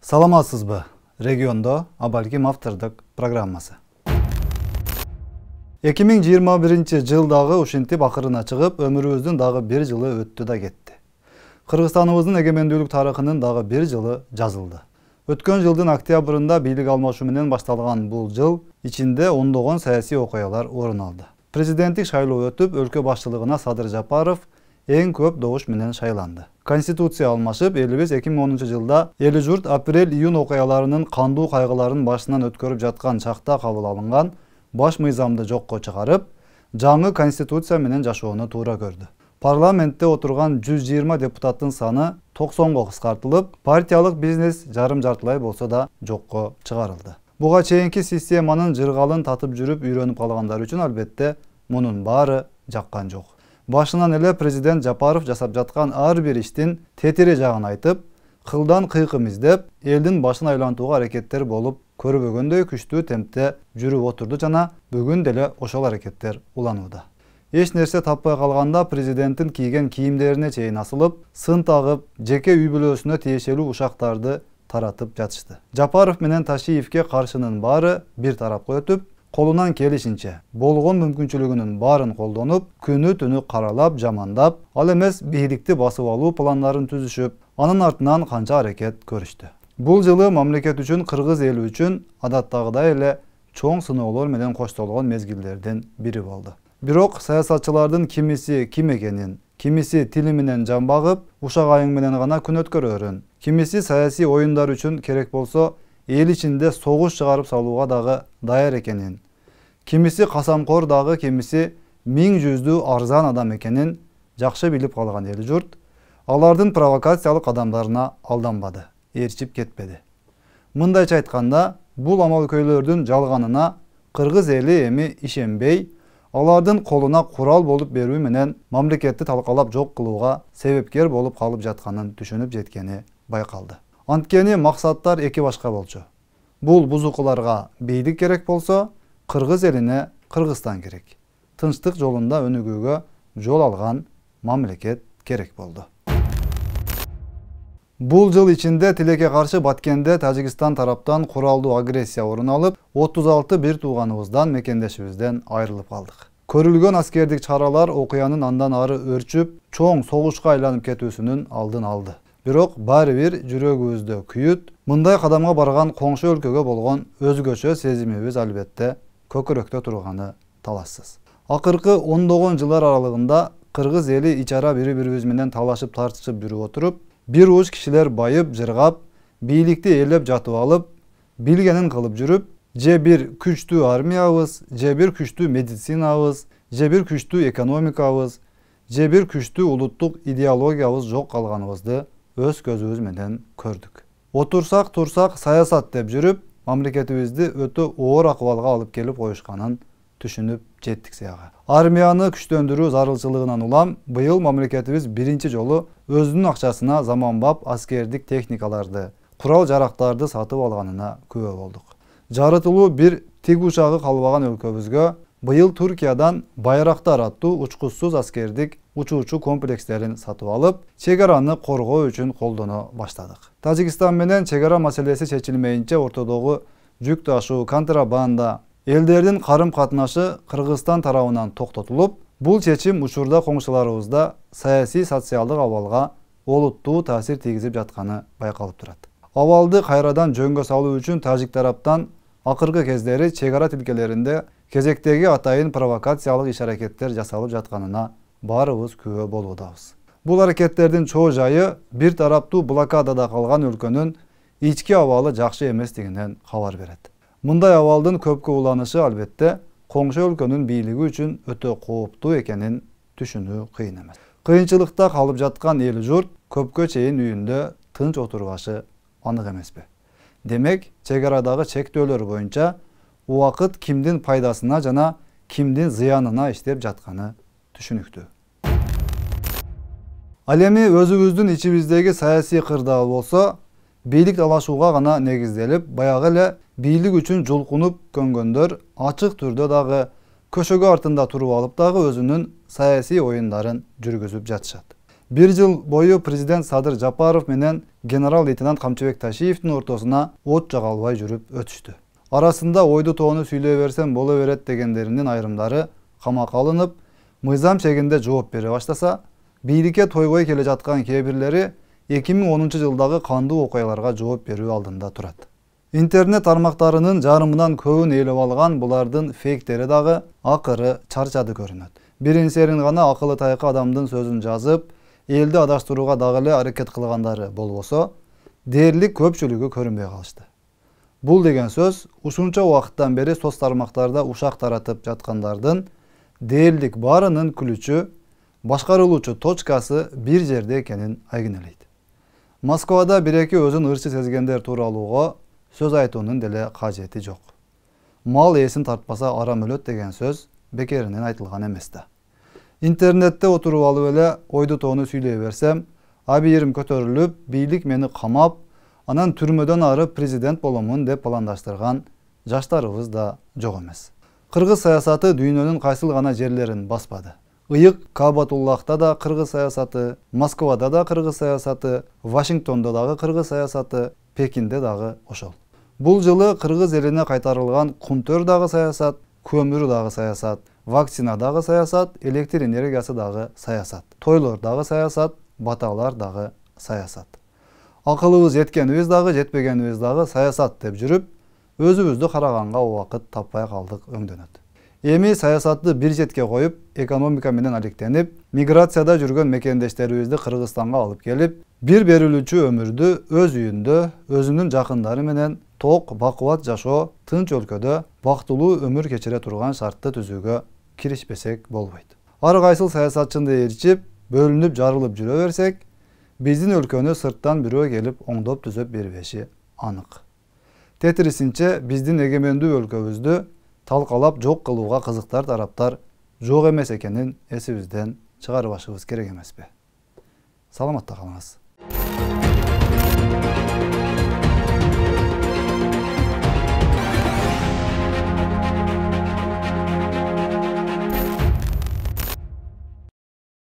Salamатсызбы? Региондо Абалким автордук программасы. 2021-жылдагы ушинтип акырына чыгып, өмүрүбүздүн дагы бир жылы өттү да кетти. Кыргызстаныбыздын эгемендүүлүк тарыхынын дагы бир жылы жазылды. Өткөн жылдын октябрында бийлик алмашуу менен башталган бул жыл ичинде ондогон саясий окуялар орун алды. Президенттик шайлоо өтүп, өлкө башчылыгына Садыр Жапаров эң көп добуш менен шайланды. Конституция алмашып, элибиз 2010 жылда эли журт апрель-июнь окуяларынын кандуу кайгыларын башынан өткөрүп жаткан чакта кабыл алынган баш мыйзамды жокко чыгарып, жаңы конституция менен жашоону туура көрдү. Парламентте отурган 120 депутаттын саны 90го кыскартылып, партиялык бизнес жарым-жартылай болсо да жокко чыгарылды. Буга чейинки системанын жыргалын татып жүрүп үйрөнүп калгандар үчүн албетте мунун баары жаккан жок. Башынан эле президент Жапаров жасап жаткан ар бир иштин тетири жагын айтып, кылдан кыйкым издеп, элдин башын айлантууга аракеттер болуп, көрбөгөндөй күчтүү темпте жүрүп отурду жана бүгүн деле ошол аракеттер уланууда. Эч нерсе таппай калганда президенттин кийген кийимдерине чейин асылып, сын тагып, жеке үй бүлөсүнө тиешелүү ушактарды таратып жатышты. Жапаров менен Ташиевке каршынын баары бир тарапка өтүп, колунан келишинче болгон мүмкүнчүлүгүнүн баарын колдонуп, күнү-түнү каралап, жамандап, ал эмес бийликти басып алуу пландарын түзүшүп, анын артынан канча аракет көрүштү. Бул жылы мамлекет үчүн, кыргыз эли үчүн адаттагыдай эле чоң сыноолор менен коштолгон мезгилдердин бири болду. Бирок саясатчылардын кимиси ким экенин, кимиси тили менен жан багып, ушак айың менен гана күн өткөрөрүн, кимиси саясий оюндар үчүн керек болсо эл ичинде согуш чыгарып салууга дагы даяр экенин, кимиси касамкор дагы, кимиси миң жүздүү арзан адам экенин жакшы билип калган эл журт алардын провокациялык кадамдарына алданбады, ээрчип кетпеди. Мындайча айтканда, бул амалкөйлөрдүн жалганына кыргыз эли эми ишенбей, алардын колуна курал болуп берүү менен мамлекетти талкалап жок кылууга себепкер болуп калып жатканын түшүнүп жеткени байкалды. Анткени максаттар эки башка болчу. Бул бузукуларга бийлик керек болсо, кыргыз элине Кыргызстан керек. Тынчтык жолунда өнүгүүгө жол алган мамлекет керек болду. Бул жыл ичинде тилекке каршы Баткенде Тажикстан тараптан куралдуу агрессия орун алып, 36 бир тууганыбыздан, мекендешибизден айрылып калдык. Көрүлгөн аскердик чаралар окуянын андан ары өрчүп, чоң согушка айланып кетүүсүнүн алдын алды. Бирок баары бир жүрөгүбүздө күйүт, мындай кадамга барган коңшу өлкөгө болгон өзгөчө сезимибиз албетте көкүрөктө турганы талашсыз. Акыркы ондогон жылдар аралыгында кыргыз эли ичара бири-бирибиз менен талашып тартышып жүрүп отуруп, бир уч кишилер байып, жыргап, бийликти ээлеп жатып алып, билгенин кылып жүрүп, же бир күчтүү армиябыз, же бир күчтүү медицинабыз, же бир күчтүү экономикабыз, же бир күчтүү улуттук идеологиябыз жок калганыбызды өз көзүбүз менен көрдүк. Отурсак турсак саясат деп жүрүп, мамлекетибизди өтө оор акыбалга алып келип коюшканын түшүнүп жеттик сыяга. Армияны күчтөндүрүү зарылчылыгынан улам, быйыл мамлекетибиз биринчи жолу өзүнүн акчасына заманбап аскердик техникаларды, курал жарактарды сатып алганына күбө болдук. Жарытылуу бир тиг учагы калбаган өлкөбүзгө быйыл Туркиядан Байрактар аттуу учкучсуз аскердик учуучу комплекстерин сатып алып, чек араны коргоо үчүн колдоно баштадык. Тажикстан менен чек ара маселеси чечилмейинче ортодогу жүк ташуу, контрабанда, элдердин карым-катнашы Кыргызстан тарабынан токтотулуп, бул чечим учурда коңшуларыбызда саясий социалдык абалга олуттуу таасир тийгизип жатканы байкалып турат. Абалды кайрадан жөнгө салуу үчүн тажик тараптан акыркы кездери чек ара тилкелеринде кезектеги атайын провокациялык иш-аракеттер жасалып жатканына баарыбыз күбө болуудабыз. Бул аракеттердин чоо жайы бир тараптуу блокадада калган өлкөнүн ички абалы жакшы эместигинен кабар берет. Мындай абалдын көпкө уланышы албетте коңшу өлкөнүн бийлиги үчүн өтө кооптуу экенин түшүнүү кыйын эмес. Кыйынчылыкта калып жаткан эл журт көпкө чейин үйүндө тынч отурбашы анык эмеспи? Демек, чек арадагы чектөөлөр боюнча убакыт кимдин пайдасына жана кимдин зыянына иштеп жатканы түшүнүктүү. Ал эми өзүбүздүн ичибиздеги саясий кырдаал болсо, бийлик талашууга гана негизделип, баягы эле бийлик үчүн жулкунуп көнгөндөр ачык түрдө дагы көшөгө артында туруп алып дагы өзүнүн саясий оюндарын жүргүзүп жатышат. Bir yıl boyu Prezident Sadır Japarov менен генерал-лейтенант Камчыбек Ташиевдин ортосуна от жага албай жүрүп өтүштү. Арасында ойду тоону сүйлөй берсем боло берет дегендеринин айрымдары камакка алынып, мыйзам чегинде жооп бере баштаса, бийликке тойгой келе жаткан кээ бирлери 2010 жылдагы кандуу окуяларга жооп берүү алдында турат. Интернет тармактарынын жарымынан көбүн ээлеп алган булардын фейктери дагы акыры чарчады көрүнөт. Биринсерин гана акылы тайкы адамдын сөзүн жазып, элди адаштырууга дагы эле аракет кылгандары болбосо, дээрлик көпчүлүгү көрүнбөй калышты. Бул деген сөз ушунча убакыттан бери соц тармактарда ушак таратып жаткандардын дээрлик баарынын күлүчү, башкарылуучу точкасы бир жерде экенин айгинелейт. Москвада бир-эки өзүн ырчы сезгендер тууралууга сөз айтуунун деле кажети жок. Мал ээсин тартпаса арам өлөт деген сөз бекеринен айтылган эмес да. Интернетте отуруп алып эле ойду тоону сүйлөй берсем, абийирим көтөрүлүп, бийлик мени камап, анан түрмөдөн ары президент боломун деп пландаштырган жаштарыбыз да жок эмес. Кыргыз саясаты дүйнөнүн кайсыл гана жерлерин баспады. Ыйык Кабатуллахта да кыргыз саясаты, Москвада да кыргыз саясаты, Вашингтондо дагы кыргыз саясаты, Пекинде дагы ошол. Бул жылы кыргыз элине кайтарылган кунтөр дагы саясат, көмүр дагы саясат, вакцина дагы саясат, электр энергиясы дагы саясат, тойлор дагы саясат, баталар дагы саясат. Акылыбыз жеткенибиз дагы, жетпегенибиз дагы саясат деп жүрүп, өзүбүздү караганга убакыт таппай калдык өңдөнөт. Эми саясатты бир четке коюп, экономика менен алектенип, миграцияда жүргөн мекендештерибизди Кыргызстанга алып келип, бир берилүүчү өмүрдү өз үйүндө, өзүнүн жакындары менен ток, бакубат жашоо, тынч өлкөдө бактылуу өмүр кечире турган шартты түзүүгө киришпесек болбойт. Ар кайсыл саясатчынды ээрчип, бөлүнүп, жарылып жүрө берсек, биздин өлкөнү сырттан бирөө келип оңдоп түзөп бербеши анык. Тетирисинче биздин эгемендүү өлкөбүздү талкалап жок кылууга кызыктар тараптар жок эмес экенин эсибизден чыгарбашыбыз керек эмеспи? Саламатта калыңыз.